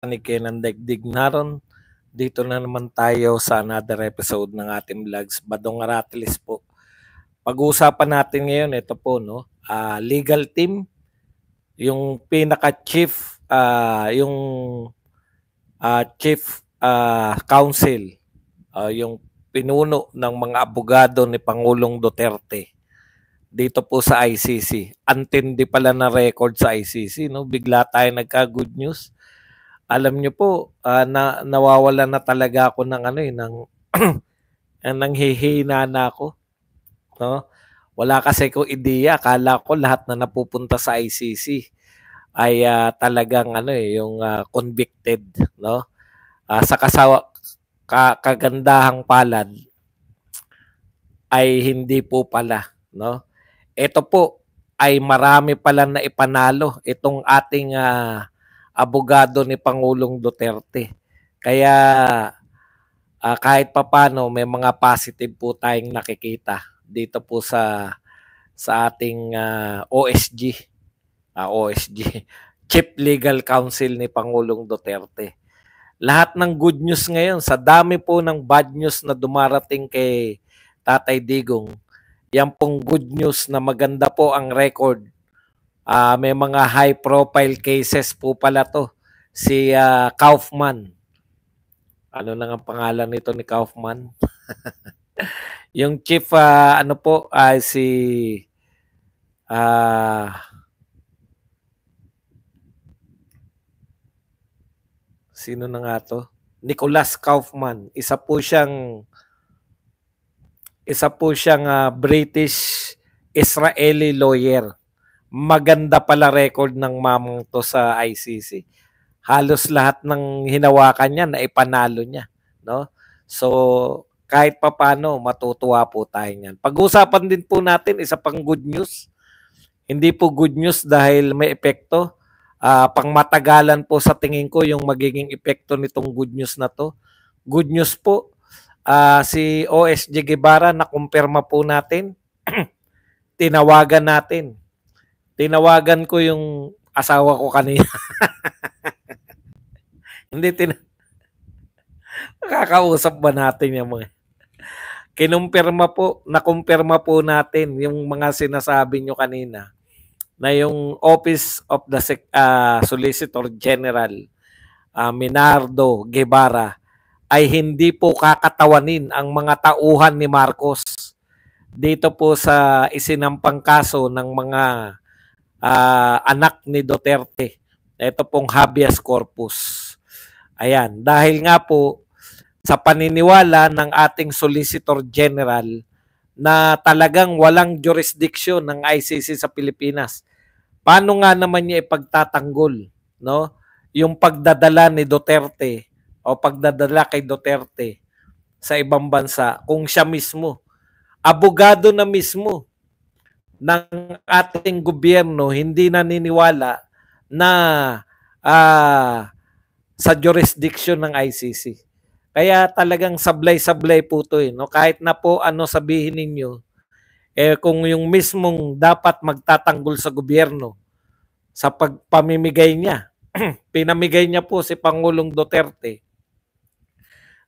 ni Kenan Daigdig naron. Dito na naman tayo sa another episode ng ating vlogs, Badong Aratilis po. Pag-uusapan natin ngayon, ito po, no? Legal team, yung pinaka-chief, yung chief counsel, yung pinuno ng mga abogado ni Pangulong Duterte dito po sa ICC. Antindi pala na record sa ICC, no? Bigla tayo nagka-good news. Alam niyo po, nawawala na talaga ako ng nanghihina na ako, no? Wala kasi ko ideya, akala ko lahat na napupunta sa ICC ay talagang yung convicted, no? Sa kagandahang palad ay hindi po pala, no? Ito po ay marami pala na ipanalo itong ating abogado ni Pangulong Duterte. Kaya kahit papano may mga positive po tayong nakikita dito po sa ating OSG, Chief Legal Counsel ni Pangulong Duterte. Lahat ng good news ngayon, sa dami po ng bad news na dumarating kay Tatay Digong, yan pong good news na maganda po ang record. May mga high profile cases po pala to. Si Kaufman. Ano na ang pangalan nito ni Kaufman? Yung chief si sino na nga to? Nicholas Kaufman. Isa po siyang British Israeli lawyer. Maganda pala record ng mamang to sa ICC. Halos lahat ng hinawakan niya na ipanalo niya, no? So kahit papano matutuwa po tayo niyan. Pag-usapan din po natin isa pang good news. Hindi po good news dahil may epekto. Pangmatagalan po sa tingin ko yung magiging epekto nitong good news na to. Good news po, si OSG Guevara na kumpirma po natin. Tinawagan natin. Tinawagan ko yung asawa ko kanina. Hindi nakakausap ba natin yung mga nakumpirma po natin yung mga sinasabi nyo kanina na yung Office of the Solicitor General Minardo Guevara ay hindi po kakatawanin ang mga tauhan ni Marcos dito po sa isinampang kaso ng mga anak ni Duterte. Ito pong habeas corpus. Ayan, dahil nga po sa paniniwala ng ating Solicitor General na talagang walang jurisdiction ng ICC sa Pilipinas. Paano nga naman niya ipagtatanggol, no? Yung pagdadala ni Duterte o pagdadala kay Duterte sa ibang bansa kung siya mismo, abogado na mismo ng ating gobyerno hindi naniniwala na sa jurisdiction ng ICC. Kaya talagang sablay-sablay po ito. No? Kahit na po ano sabihin ninyo, kung yung mismong dapat magtatanggol sa gobyerno sa pagpamimigay niya, pinamigay niya po si Pangulong Duterte,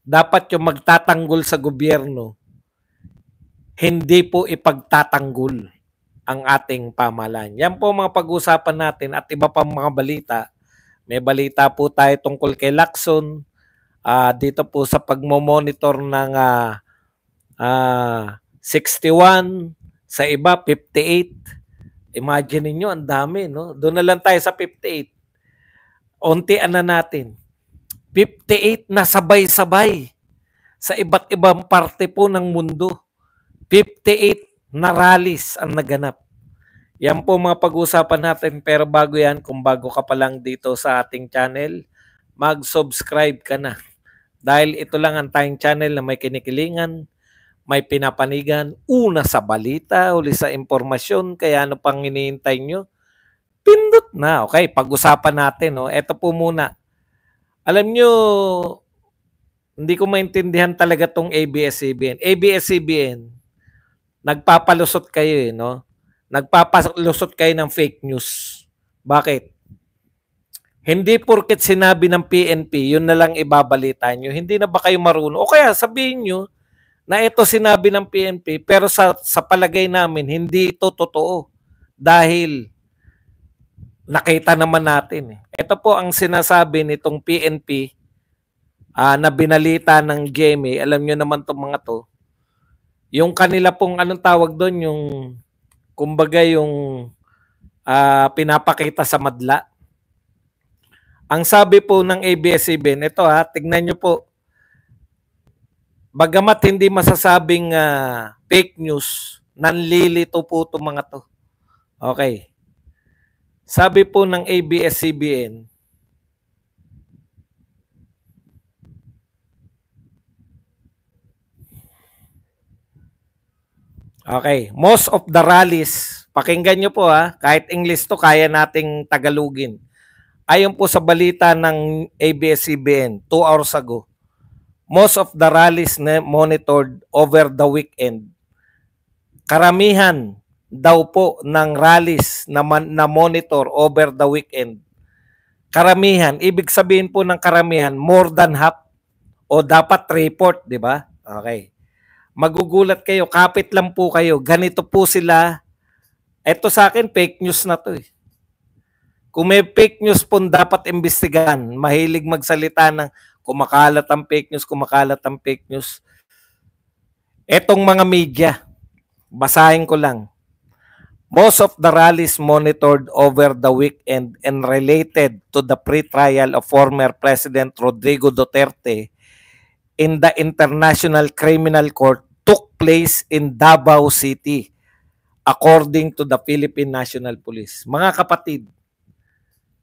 dapat yung magtatanggol sa gobyerno, hindi po ipagtatanggol ang ating pamahalaan. Yan po mga pag-usapan natin at iba pang mga balita. May balita po tayo tungkol kay Lacson, dito po sa pagmo-monitor ng 61, sa iba 58. Imagine niyo ang dami, no? Doon na lang tayo sa 58. Untian na natin. 58 na sabay-sabay sa iba't ibang parte po ng mundo. 58 na rallies ang naganap. Yan po mga pag-usapan natin, pero bago yan, kung bago ka pa lang dito sa ating channel, mag-subscribe ka na. Dahil ito lang ang tayong channel na may kinikilingan, may pinapanigan, una sa balita, uli sa impormasyon, kaya ano pang hinihintay nyo? Pindot na. Okay, pag-usapan natin. No? Ito po muna. Alam nyo, hindi ko maintindihan talaga tong ABS-CBN. ABS-CBN, nagpapalusot kayo no? Nagpapalusot kayo ng fake news. Bakit? Hindi porket sinabi ng PNP, yun na lang ibabalita nyo. Hindi na ba kayo marunong? O kaya sabihin nyo na ito sinabi ng PNP, pero sa palagay namin, hindi ito totoo. Dahil nakita naman natin. Ito po ang sinasabi nitong PNP na binalita ng GMA. Alam nyo naman itong mga to. Yung kanila pong, anong tawag doon, yung kumbaga yung pinapakita sa madla. Ang sabi po ng ABS-CBN, ito tignan nyo po. Bagamat hindi masasabing fake news, nanlilito po itong mga to. Okay. Sabi po ng ABS-CBN, okay, most of the rallies, pakinggan nyo po kahit English to, kaya nating Tagalogin. Ayon po sa balita ng ABS-CBN 2 hours ago, most of the rallies monitored over the weekend. Karamihan daw po ng rallies na monitor over the weekend. Karamihan, ibig sabihin po ng karamihan, more than half o dapat report, di ba? Okay. Magugulat kayo, kapit lang po kayo. Ganito po sila. Ito sa akin, fake news na to eh. Kung may fake news po dapat imbestigahan, mahilig magsalita ng kumakalat ang fake news, kumakalat ang fake news. Etong mga media, basahin ko lang. Most of the rallies monitored over the weekend and related to the pre-trial of former President Rodrigo Duterte in the International Criminal Court took place in Davao City, according to the Philippine National Police. Mga kapatid,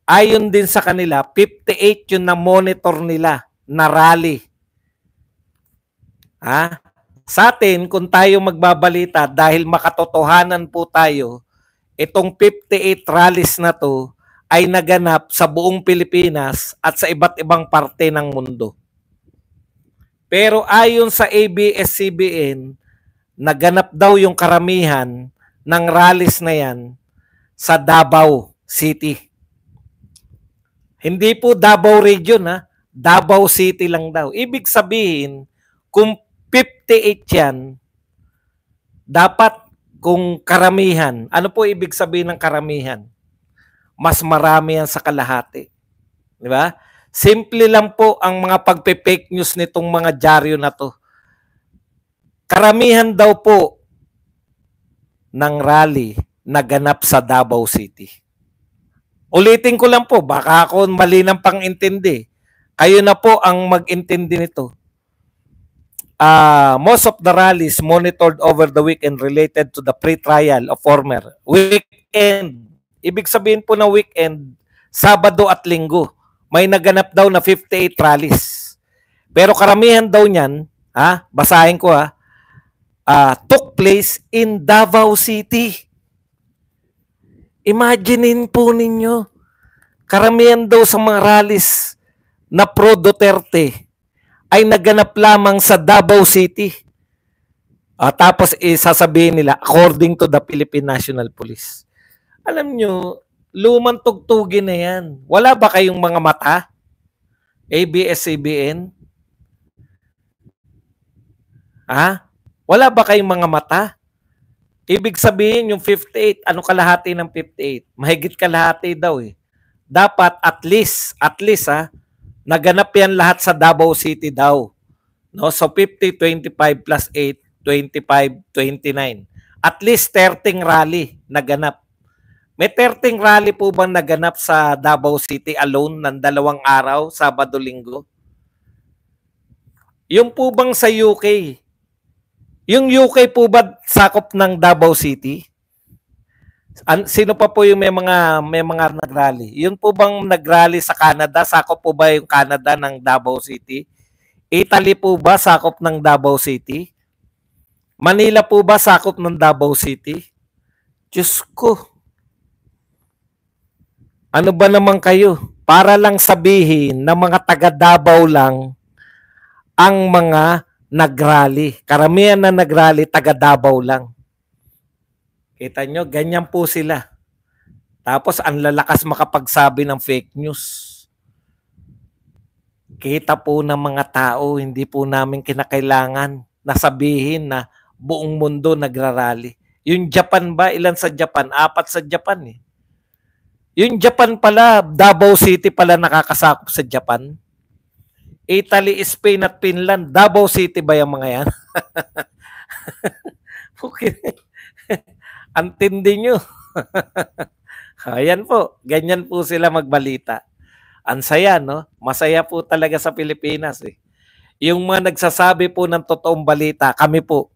ayon din sa kanila, 58 yun na monitor nila na rally. Sa atin, kung tayo magbabalita, dahil makatotohanan po tayo, itong 58 rallies na to ay naganap sa buong Pilipinas at sa iba't ibang parte ng mundo. Pero ayon sa ABS-CBN, naganap daw yung karamihan ng rallies na yan sa Davao City. Hindi po Davao Region Davao City lang daw. Ibig sabihin, kung 58 yan, dapat kung karamihan, ano po ibig sabihin ng karamihan? Mas marami yan sa kalahati. Di ba? Simple lang po ang mga pagpe-fake news nitong mga dyaryo na to. Karamihan daw po ng rally naganap sa Davao City. Ulitin ko lang po, baka ako mali ng pang-intindi. Kayo na po ang mag-intindi nito. Most of the rallies monitored over the weekend related to the pre-trial of former weekend. Ibig sabihin po na weekend, Sabado at Linggo. May naganap daw na 58 rallies. Pero karamihan daw niyan, basahin ko took place in Davao City. Imaginein po ninyo, karamihan daw sa mga rallies na pro-Duterte ay naganap lamang sa Davao City. Tapos sasabihin nila, according to the Philippine National Police. Alam nyo, lumang tugtugin na yan. Wala ba kayong mga mata? ABS-CBN? Wala ba kayong mga mata? Ibig sabihin yung 58, ano kalahati ng 58? Mahigit kalahati daw eh. Dapat at least naganap yan lahat sa Davao City daw. No? So 50, 25 plus 8, 25, 29. At least 13 rally naganap. May 13 rally po bang naganap sa Davao City alone ng 2 araw, Sabado, Linggo? Yung po bang sa UK? Yung UK po ba sakop ng Davao City? Sino pa po yung may mga nagrally? Yun po bang nagrally sa Canada? Sakop po ba yung Canada ng Davao City? Italy po ba sakop ng Davao City? Manila po ba sakop ng Davao City? Diyos ko. Ano ba naman kayo? Para lang sabihin na mga taga Davao lang ang mga nagrally. Karamihan na nagrally, taga Davao lang. Kita nyo, ganyan po sila. Tapos ang lalakas makapagsabi ng fake news. Kita po ng mga tao, hindi po namin kinakailangan na sabihin na buong mundo nagrarally. Yung Japan ba, ilan sa Japan? 4 sa Japan eh. Yung Japan pala, Davao City pala nakakasakop sa Japan. Italy, Spain at Finland, Davao City ba yung mga yan? Okay. Antindi nyo. Ayan po, ganyan po sila magbalita. Ang saya, no? Masaya po talaga sa Pilipinas eh. Yung mga nagsasabi po ng totoong balita, kami po,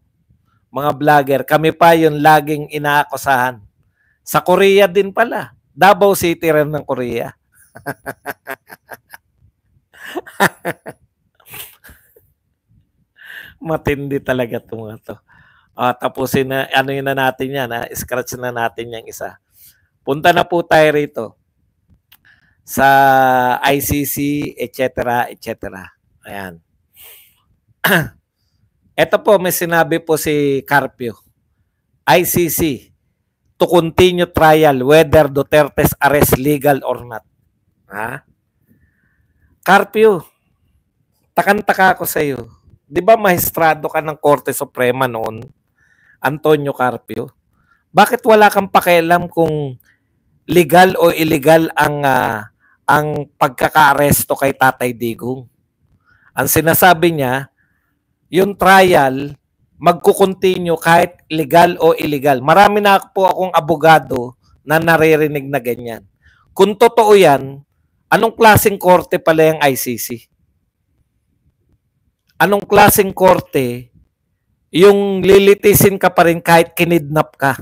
mga vlogger, kami pa yung laging inaakusahan. Sa Korea din pala. Davao City rin ng Korea. Matindi talaga ito mga to. Tapusin na, ano yun na natin yan, scratch na natin yung isa. Punta na po tayo rito sa ICC, etc., etc. Ayan. Ito po, may sinabi po si Carpio. ICC, to continue trial whether Duterte's arrest legal or not. Ha? Carpio, takan-taka ako sa iyo. 'Di ba maestrado ka ng Korte Suprema noon, Antonio Carpio? Bakit wala kang pakialam kung legal o illegal ang pagkakaaresto kay Tatay Digong? Ang sinasabi niya, yung trial magko-continue kahit legal o illegal. Marami na po akong abogado na naririnig na ganyan. Kung totoo yan, anong klaseng korte pala yung ICC? Anong klaseng korte yung lilitisin ka pa rin kahit kinidnap ka?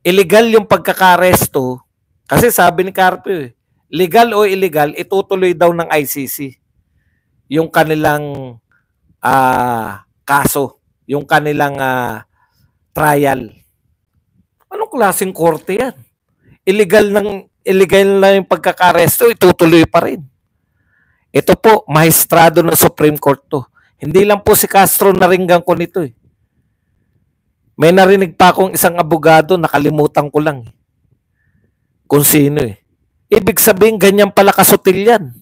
Illegal yung pagkakaresto kasi sabi ni Carpio, legal o illegal, itutuloy daw ng ICC yung kanilang kaso, yung kanilang trial. Anong klaseng korte yan? Illegal na yung pagkakaresto, itutuloy pa rin. Ito po, maestrado ng Supreme Court to. Hindi lang po si Castro naringgan ko nito eh. May narinig pa akong isang abogado, nakalimutan ko lang eh. Kung sino eh. Ibig sabihin, ganyan pala kasutil yan.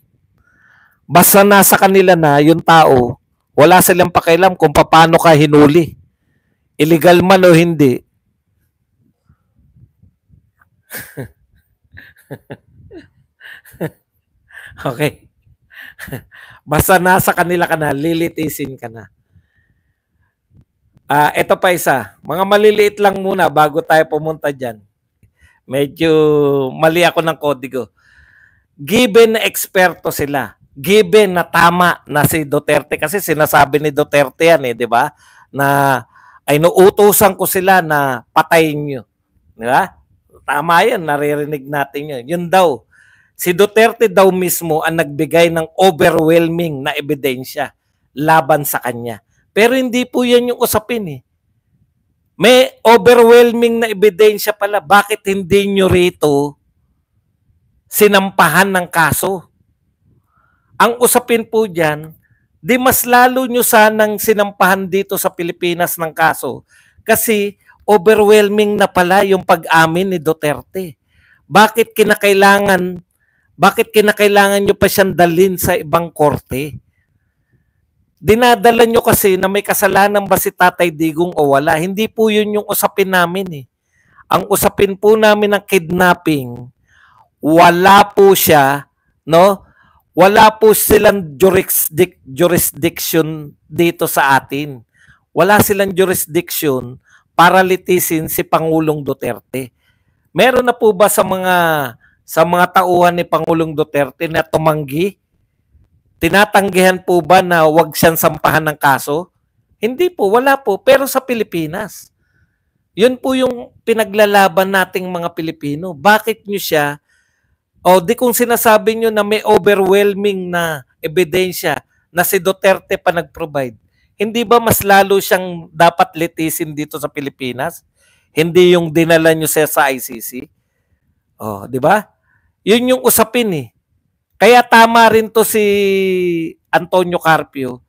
Basta nasa kanila na yung tao, wala silang pakialam kung paano ka hinuli. Illegal man o hindi. Okay. Basta nasa kanila ka na, lilitisin ka na. Ito pa isa. Mga maliliit lang muna bago tayo pumunta dyan. Medyo mali ako ng kodigo. Given na eksperto sila, given na tama na si Duterte, kasi sinasabi ni Duterte yan eh, di ba? Na ay nuutusan ko sila na patayin nyo. Di ba? Tama yan, naririnig natin yun. Yun daw. Si Duterte daw mismo ang nagbigay ng overwhelming na ebidensya laban sa kanya. Pero hindi po yan yung usapin eh. May overwhelming na ebidensya pala. Bakit hindi nyo rito sinampahan ng kaso? Ang usapin po dyan, di mas lalo nyo sanang sinampahan dito sa Pilipinas ng kaso kasi overwhelming na pala yung pag-amin ni Duterte. Bakit kinakailangan nyo pa siyang dalhin sa ibang korte? Dinadala nyo kasi na may kasalanan ba si Tatay Digong o wala. Hindi po yun yung usapin namin eh. Ang usapin po namin ng kidnapping, wala po siya, no? Wala po silang jurisdiction dito sa atin. Wala silang jurisdiction para litisin si Pangulong Duterte. Meron na po ba sa mga tauhan ni Pangulong Duterte na tumanggi? Tinatanggihan po ba na wag siyang sampahan ng kaso? Hindi po, wala po. Pero sa Pilipinas, yun po yung pinaglalaban nating mga Pilipino. Bakit nyo siya, di kung sinasabi nyo na may overwhelming na ebidensya na si Duterte pa nag-provide, hindi ba mas lalo siyang dapat litisin dito sa Pilipinas? Hindi yung dinala nyo siya sa ICC? Di ba? Yun yung usapin eh. Kaya tama rin to si Antonio Carpio.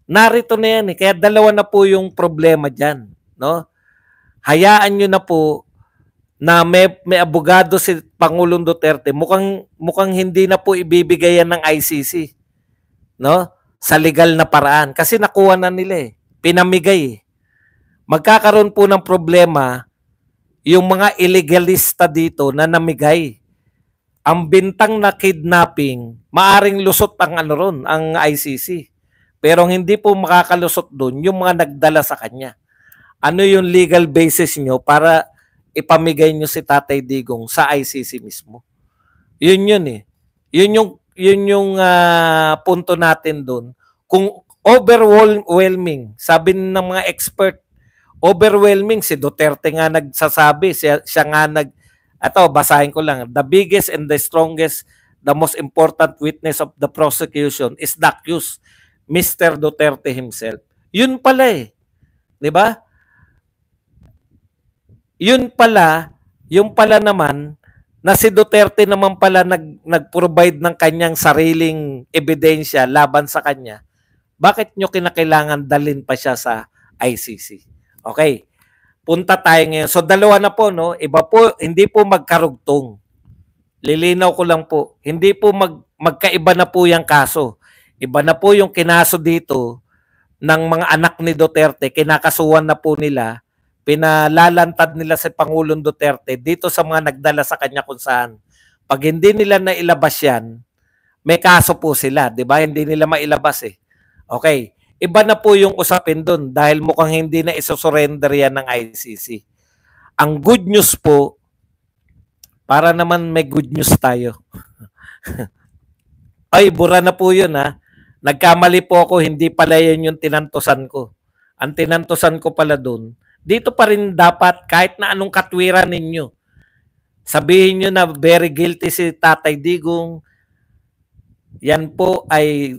Narito na yan eh. Kaya dalawa na po yung problema dyan. No? Hayaan nyo na po na may abogado si Pangulong Duterte, mukhang hindi na po ibibigay yan ng ICC, no? Sa legal na paraan kasi nakuha na nila pinamigay. Magkakaroon po ng problema yung mga illegalista dito na namigay. Ang bintang na kidnapping, maaring lusot ang ang ICC. Pero hindi po makakalusot doon yung mga nagdala sa kanya. Ano yung legal basis nyo para ipamigay nyo si Tatay Digong sa ICC mismo? Yun Yun yung punto natin doon. Kung overwhelming, sabi ng mga expert, overwhelming, si Duterte nga nagsasabi, siya nga basahin ko lang, the biggest and the strongest, the most important witness of the prosecution is the accused, Mr. Duterte himself. Yun pala di ba? Yung pala naman, na si Duterte naman pala nag-provide ng kanyang sariling ebidensya laban sa kanya, bakit nyo kinakailangan dalhin pa siya sa ICC? Okay, punta tayo ngayon. So dalawa na po, no? Iba po, hindi po magkarugtong. Lilinaw ko lang po, hindi po magkaiba na po yung kaso. Iba na po yung kinaso dito ng mga anak ni Duterte, kinakasuhan na po nila, pinalalantad nila si Pangulong Duterte dito sa mga nagdala sa kanya kung saan. Pag hindi nila nailabas yan, may kaso po sila, di ba? Hindi nila mailabas Okay, iba na po yung usapin doon dahil mukhang hindi na isosurrender yan ng ICC. Ang good news po, para naman may good news tayo. Ay, bura na po yun Nagkamali po ako, hindi pala yun yung tinantosan ko. Ang tinantosan ko pala doon, dito pa rin dapat kahit na anong katwiran ninyo. Sabihin nyo na very guilty si Tatay Digong. Yan po ay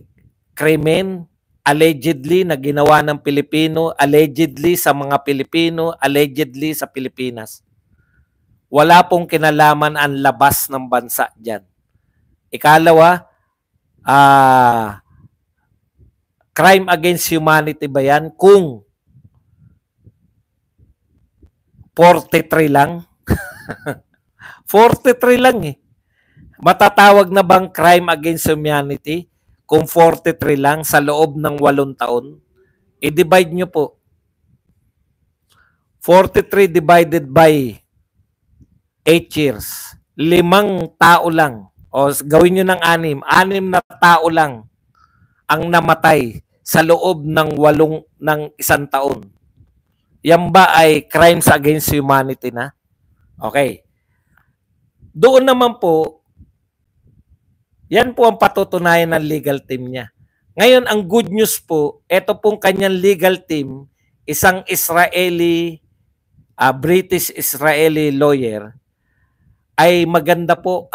krimen allegedly na ginawa ng Pilipino, allegedly sa mga Pilipino, allegedly sa Pilipinas. Wala pong kinalaman ang labas ng bansa dyan. Ikalawa, crime against humanity ba yan? Kung 43 lang? 43 lang Matatawag na bang crime against humanity kung 43 lang sa loob ng 8 taon? I-divide nyo po. 43 divided by 8 years. 5 tao lang. O gawin nyo ng 6. 6 na tao lang ang namatay sa loob ng 1 taon. Yan ba ay crimes against humanity na? Okay. Doon naman po, yan po ang patutunayan ng legal team niya. Ngayon, ang good news po, ito pong kanyang legal team, isang British-Israeli lawyer, ay maganda po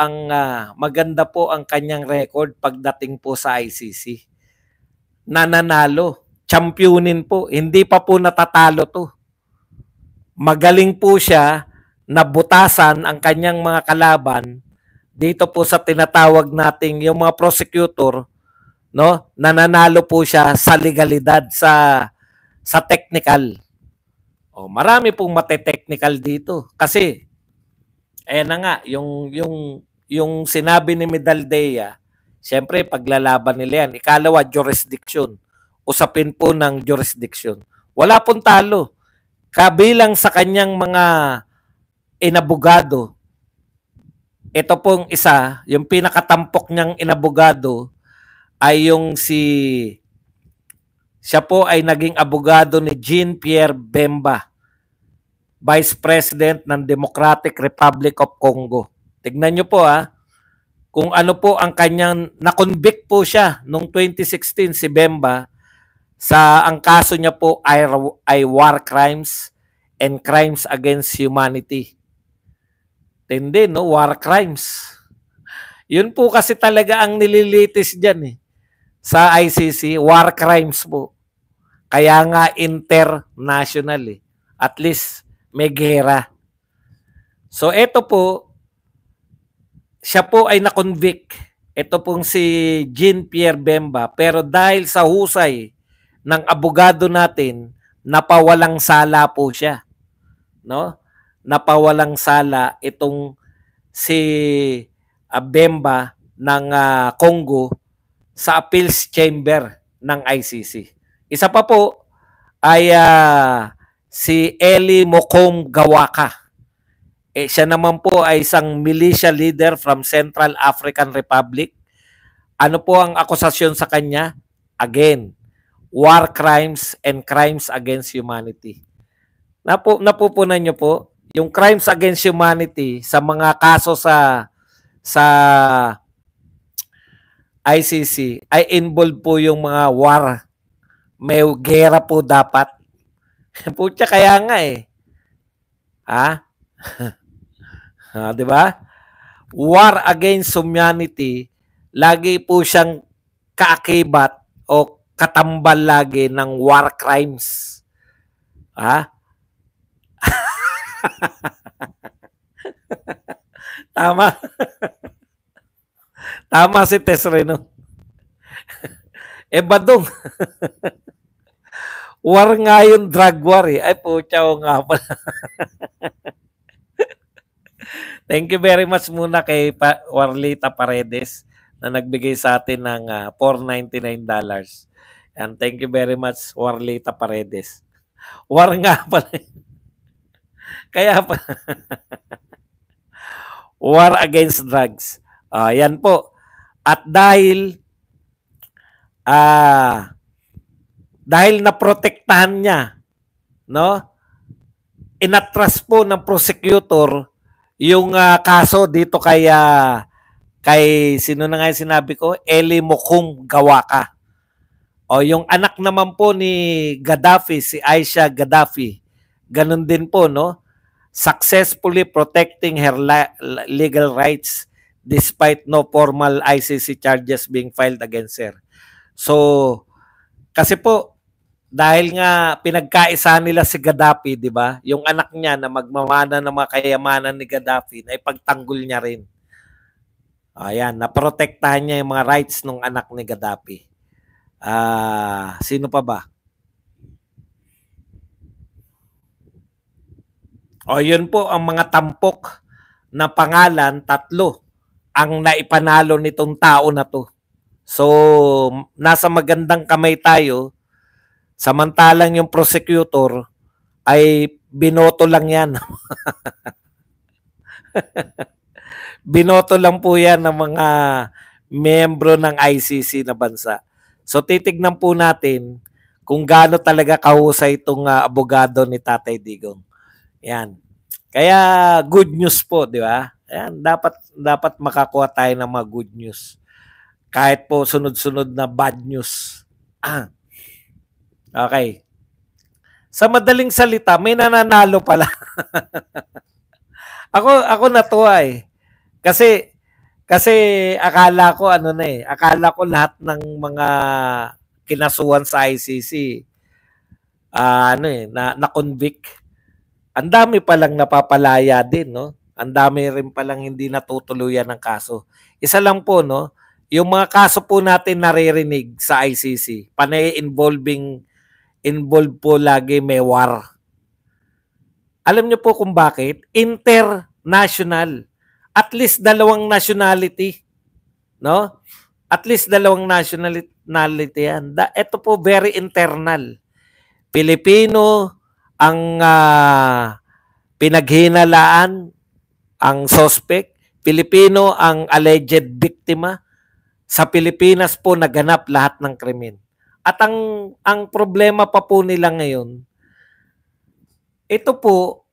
ang kanyang record pagdating po sa ICC. Nananalo, championin po, hindi pa po natatalo to. Magaling po siya na butasan ang kanyang mga kalaban dito po sa tinatawag nating yung mga prosecutor, no? Nananalo po siya sa legalidad, sa technical. Marami pong mate-technical dito kasi ayan na nga yung sinabi ni Medaldea, siyempre paglalaban nila yan. Ikalawa, jurisdiction. Usapin po ng jurisdiction. Wala pong talo. Kabilang sa kanyang mga inabogado, ito pong isa, yung pinakatampok niyang inabogado ay yung siya po ay naging abogado ni Jean-Pierre Bemba, Vice President ng Democratic Republic of Congo. Tignan niyo po kung ano po ang kanyang, na-convict po siya noong 2016 si Bemba ang kaso niya po ay war crimes and crimes against humanity. Tindi, no? War crimes. Yun po kasi talaga ang nililitis dyan sa ICC, war crimes po. Kaya nga international At least may gera. So ito po, siya po ay na-convict. Ito pong si Jean-Pierre Bemba. Pero dahil sa husay ng abogado natin, napawalang sala po siya. No? napawalang sala itong si Bemba ng Congo sa appeals chamber ng ICC. Isa pa po ay si Eli Mokom Gawaka. Siya naman po ay isang militia leader from Central African Republic. Ano po ang akusasyon sa kanya? Again, war crimes and crimes against humanity. Napupunan niyo po, yung crimes against humanity sa mga kaso sa ICC ay involved po yung mga war. May gera po dapat. Putya kaya nga eh. Ha? Di ba? War against humanity, lagi po siyang kaakibat o katambal lagi ng war crimes. Ha? Tama. Tama si Tess Reno. Badong. War nga yung drug war eh. Ay, putya o nga pala. Thank you very much muna kay Warlita Paredes na nagbigay sa atin ng $499. And thank you very much, Warlita Paredes. War nga pala. Kaya pa. War against drugs. Yan po. At dahil naprotektahan niya, no? Inatras po ng prosecutor yung kaso dito kay sino na nga yung sinabi ko? Eli Mokom Gawaka. O yung anak naman po ni Gaddafi, si Aisha Gaddafi. Ganun din po, no? Successfully protecting her legal rights despite no formal ICC charges being filed against her. So, kasi po, dahil nga pinagkaisa nila si Gaddafi, di ba? Yung anak niya na magmamana ng mga kayamanan ni Gaddafi, na ipagtanggol niya rin. Ayan, naprotektahan niya yung mga rights ng anak ni Gaddafi. Sino pa ba? Yun po ang mga tampok na pangalan, 3 ang naipanalo nitong tao na to. So, nasa magandang kamay tayo. Samantalang yung prosecutor ay binoto lang yan. Binoto lang po yan ng mga miyembro ng ICC na bansa. So titignan po natin kung gaano talaga kahusay itong abogado ni Tatay Digong. Yan. Kaya good news po, di ba? Yan, dapat makakuha tayo ng mga good news. Kahit po sunod-sunod na bad news. Okay. Sa madaling salita, may nananalo pala. ako natuwa eh. Kasi akala ko akala ko lahat ng mga kinasuhan sa ICC na-convict. Ang dami palang napapalaya din, no? Ang dami rin palang hindi natutuluyan ng kaso. Isa lang po, no? Yung mga kaso po natin naririnig sa ICC, panay involved po lagi may war. Alam niyo po kung bakit? International. At least 2 nationality. No? At least 2 nationality yan. Ito po very internal. Pilipino ang pinaghinalaan ang suspect. Pilipino ang alleged biktima. Sa Pilipinas po naganap lahat ng krimen. At ang problema pa po nila ngayon, ito po,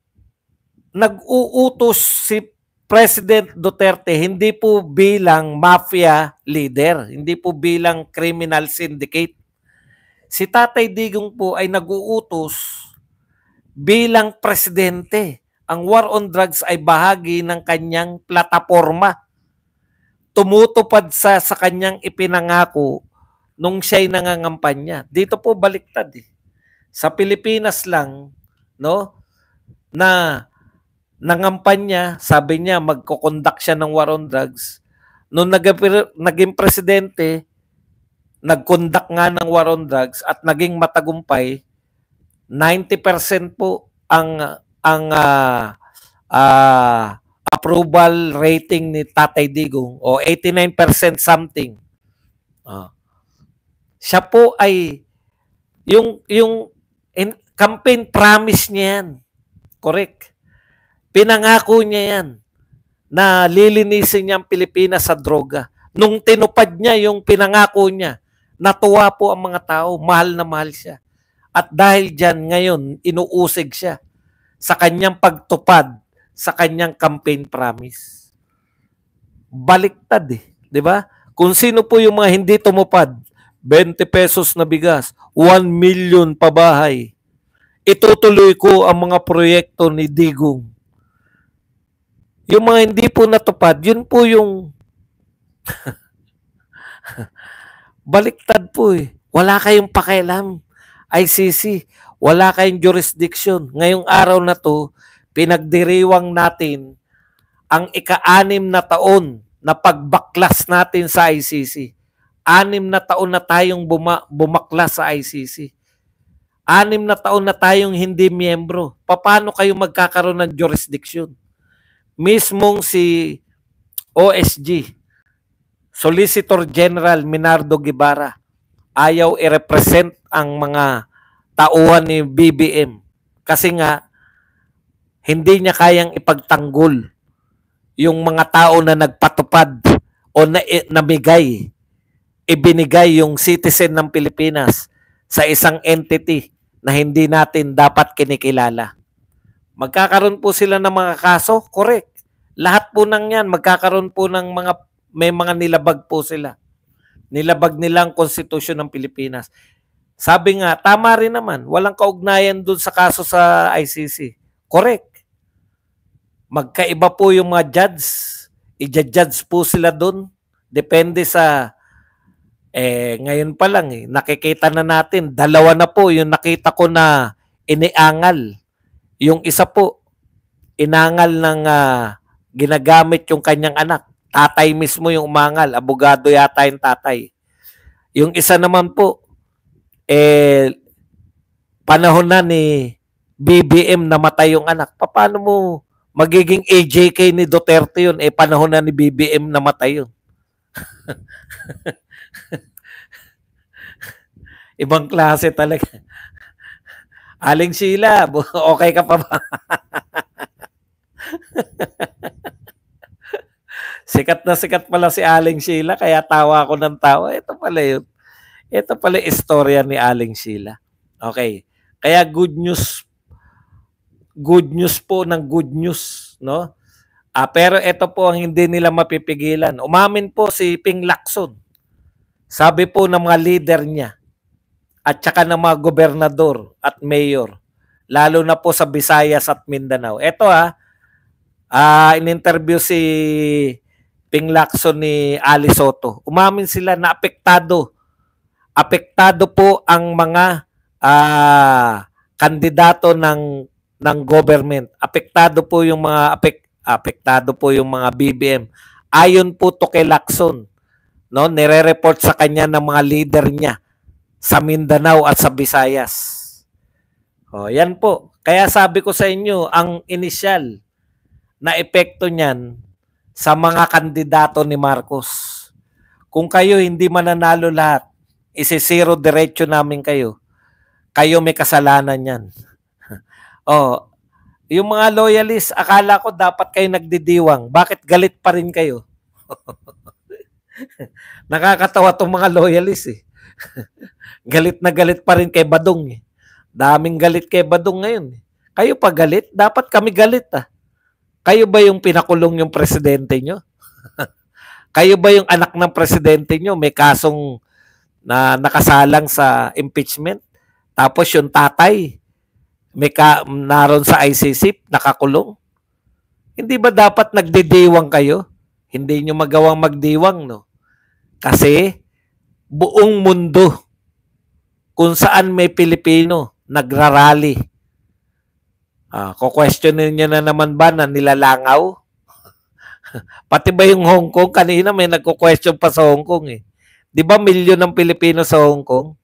nag-uutos si President Duterte hindi po bilang mafia leader, hindi po bilang criminal syndicate. Si Tatay Digong po ay nag-uutos bilang presidente. Ang war on drugs ay bahagi ng kanyang plataforma. Tumutupad sa kanyang ipinangako nung siya'y nangangampanya. Dito po baliktad eh. Sa Pilipinas lang, no, na nangampanya, sabi niya magko-conduct siya ng war on drugs. Nung naging presidente, nag-conduct nga ng war on drugs at naging matagumpay, 90% po ang approval rating ni Tatay Digong o 89% something. Siya po ay yung campaign promise niya yan. Correct. Pinangako niya yan na lilinisin niya ang Pilipinas sa droga. Nung tinupad niya yung pinangako niya, natuwa po ang mga tao, mahal na mahal siya. At dahil dyan, ngayon, inuusig siya sa kanyang pagtupad sa kanyang campaign promise. Baliktad eh, di ba? Kung sino po yung mga hindi tumupad, 20 pesos na bigas, 1 million pabahay. Itutuloy ko ang mga proyekto ni Digong. Yung mga hindi po natupad, yun po yung baliktad po eh. Wala kayong pakialam. ICC, wala kayong jurisdiction. Ngayong araw na to, pinagdiriwang natin ang ika-6 na taon na pagbaklas natin sa ICC. 6 na taon na tayong bumaklas sa ICC. 6 na taon na tayong hindi miyembro. Paano kayo magkakaroon ng jurisdiction? Mismong si OSG, Solicitor General Minardo Guevara, ayaw i-represent ang mga tauhan ni BBM kasi nga hindi niya kayang ipagtanggol yung mga tao na nagpatupad o ibinigay yung citizen ng Pilipinas sa isang entity na hindi natin dapat kinikilala. Magkakaroon po sila ng mga kaso? Correct. Lahat po ng yan, magkakaroon po ng may mga nilabag po sila. Nilabag nila ang konstitusyon ng Pilipinas. Sabi nga, tama rin naman, walang kaugnayan dun sa kaso sa ICC. Correct. Magkaiba po yung mga judge. I-judge po sila dun. Depende sa, ngayon pa lang, nakikita na natin, 2 na po yung nakita ko na iniangal. Yung isa po, inangal ng ginagamit yung kanyang anak. Tatay mismo yung umangal. Abogado yata yung tatay. Yung isa naman po, panahon na ni BBM namatay yung anak. Paano mo magiging AJK ni Duterte yun? Panahon na ni BBM namatay yun. Ibang klase talaga. Aling Sheila, okay ka pa ba? Sikat na sikat pala si Aling Sheila, kaya tawa ako ng tawa. Ito pala yun. Ito pala istorya ni Aling Sheila. Okay. Kaya good news po ng good news, no? Pero ito po ang hindi nila mapipigilan. Umamin po si Ping Lacson. Sabi po ng mga leader niya at saka ng mga gobernador at mayor, lalo na po sa Visayas at Mindanao. Ito in-interview si Ping Lacson ni Ali Soto. Umamin sila na apektado po ang mga kandidato ng government. Apektado po yung mga BBM. Ayon po to kay Lacson, no, nire-report sa kanya ng mga leader niya sa Mindanao at sa Visayas. Yan po. Kaya sabi ko sa inyo, ang inisyal na epekto niyan sa mga kandidato ni Marcos. Kung kayo hindi mananalo lahat, isi-zero diretso namin kayo. Kayo may kasalanan yan. Yung mga loyalists, akala ko dapat kayo nagdidiwang. Bakit galit pa rin kayo? Nakakatawa tong mga loyalists eh. Galit na galit pa rin kay Badong eh. Daming galit kay Badong ngayon. Kayo pa galit? Dapat kami galit Kayo ba yung pinakulong yung presidente nyo? Kayo ba yung anak ng presidente nyo? May kasong na nakasalang sa impeachment? Tapos yung tatay, naroon sa ICC, nakakulong? Hindi ba dapat nagdidiwang kayo? Hindi nyo magawang magdiwang, no? Kasi buong mundo, kung saan may Pilipino, nagrarally. Kukwestiyonin nyo na naman ba na nilalangaw? Pati ba yung Hong Kong? Kanina may nagko-question pa sa Hong Kong eh. Di ba milyon ng Pilipino sa Hong Kong?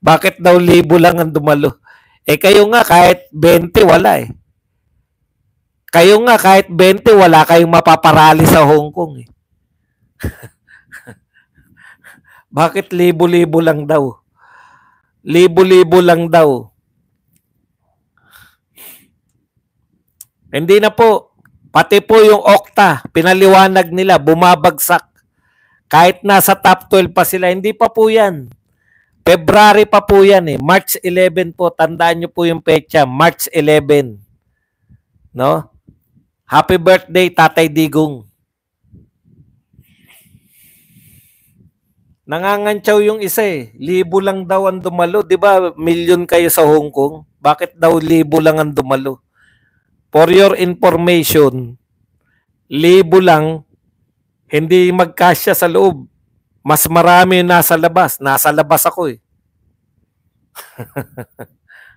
Bakit daw 1,000 lang ang dumalo? Kayo nga kahit 20 wala eh. Kayo nga kahit 20 wala kayong mapaparali sa Hong Kong eh. Bakit libo-libo lang daw? Libo-libo lang daw. Hindi na po. Pati po yung Okta, pinaliwanag nila, bumabagsak. Kahit nasa top 12 pa sila, hindi pa po yan. February pa po yan eh. March 11 po. Tandaan nyo po yung petsa. March 11. No? Happy birthday, Tatay Digong. Nangangantsaw yung isa eh. Libo lang daw ang dumalo. Di ba, million kayo sa Hong Kong? Bakit daw libo lang ang dumalo? For your information, libo lang, hindi magkasya sa loob. Mas marami nasa labas. Nasa labas ako eh.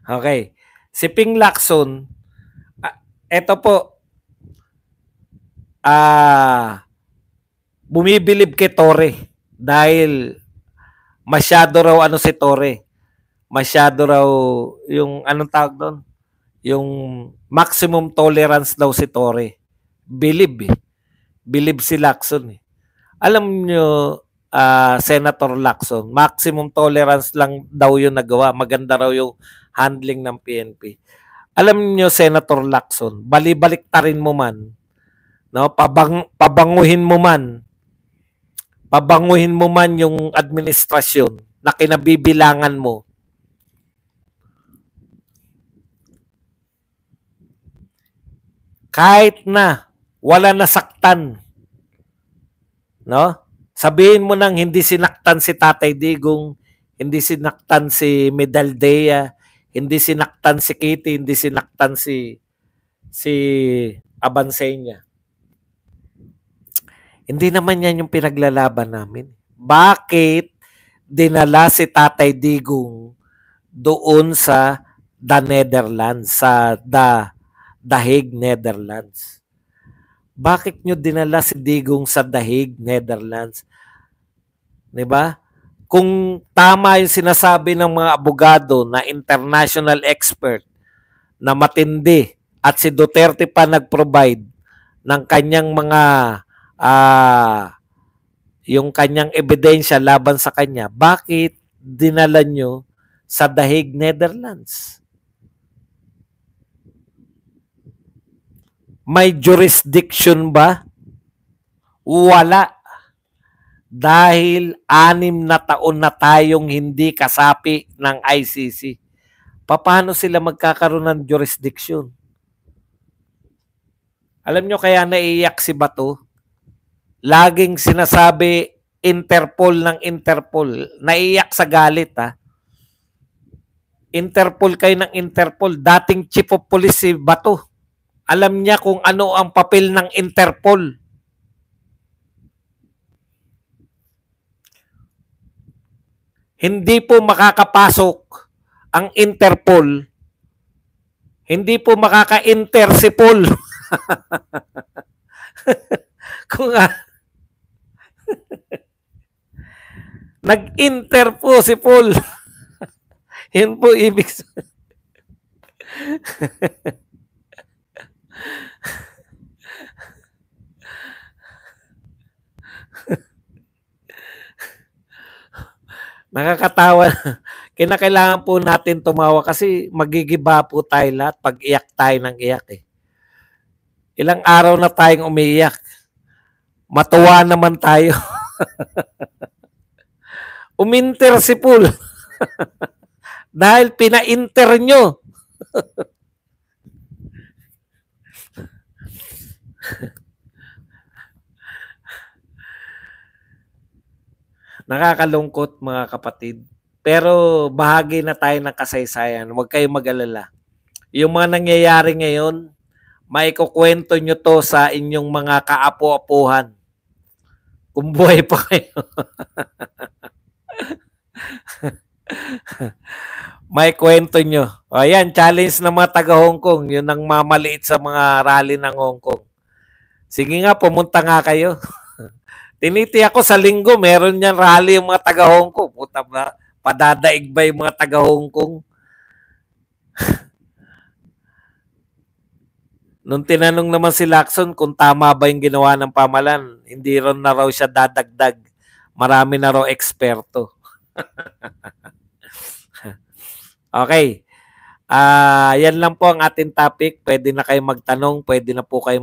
Okay. Si Ping Lacson, eto po, bumibilib kay Torre dahil masyado raw ano si Torre. Masyado raw yung anong tawag doon? Yung maximum tolerance daw si Torre. Bilib eh. Bilib si Lacson eh. Alam nyo, Senator Lacson, maximum tolerance lang daw yung nagawa. Maganda raw yung handling ng PNP. Alam nyo, Senator Lacson, bali-baliktarin mo man, no? Pabanguhin mo man yung administrasyon na kinabibilangan mo. Kahit na wala nasaktan, no? Sabihin mo nang hindi sinaktan si Tatay Digong, hindi sinaktan si Medaldea, hindi sinaktan si Kitty, hindi sinaktan si Abansenya. Hindi naman yan yung pinaglalaban namin. Bakit dinala si Tatay Digong doon sa The Netherlands, sa The Hague, Netherlands? Bakit nyo dinala si Digong sa The Hague, Netherlands? Diba? Kung tama yung sinasabi ng mga abogado na international expert na matindi at si Duterte pa nag-provide ng kanyang mga yung kanyang ebidensya laban sa kanya, bakit dinala nyo sa The Hague, Netherlands? May jurisdiction ba? Wala. Dahil 6 na taon na tayong hindi kasapi ng ICC. Paano sila magkakaroon ng jurisdiction? Alam nyo kaya naiiyak si Bato? Laging sinasabi Interpol ng Interpol. Naiiyak sa galit ha. Interpol kayo ng Interpol. Dating chief of police si Bato. Alam niya kung ano ang papel ng Interpol. Hindi po makakapasok ang Interpol. Hindi po makaka-enter si Paul. Kung nag-enter po si Paul. Yun po ibig sabihin. Nakakatawa. Kinakailangan po natin tumawa kasi magigiba po tayo lahat pag iyak tayo ng iyak eh. Ilang araw na tayong umiiyak. Matuwa naman tayo. Uminter si Paul. Dahil pina-inter nyo. Nakakalungkot mga kapatid. Pero bahagi na tayo ng kasaysayan. Huwag kayong mag-alala. Yung mga nangyayari ngayon, maikukwento nyo to sa inyong mga kaapo-apuhan. Kung buhay pa kayo. May kwento nyo. O yan, challenge ng mga taga Hong Kong. Yun ang mamaliit sa mga rally ng Hong Kong. Sige nga, pumunta nga kayo. Tiniti ako sa linggo, meron niyan rally yung mga taga Hong Kong. Puta ba? Padadaig ba yung mga taga Hong Kong? Nung tinanong naman si Lacson kung tama ba yung ginawa ng pamahalaan, hindi ron na raw siya dadagdag. Marami na raw eksperto. Okay. Yan lang po ang ating topic. Pwede na kayo magtanong, pwede na po kayo